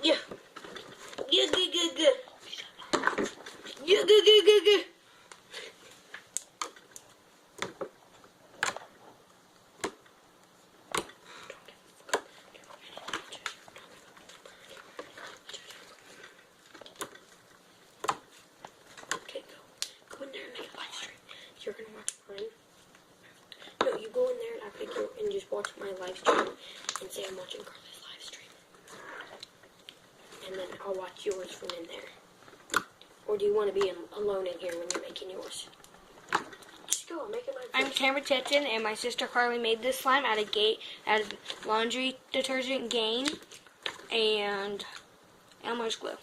Yeah. Yeah, good, good, good. Yeah, good, good, good, good. Okay, go in there and make a live stream. You're gonna watch mine. No, you go in there and act like you and just watch my live stream and say I'm watching Carly's live stream. And then I'll watch yours from in there. Or do you want to be alone in here when you're making yours? Just go, make it my I'm Tamara Chechen, and my sister Carly made this slime out of laundry detergent Gain and Elmer's glue.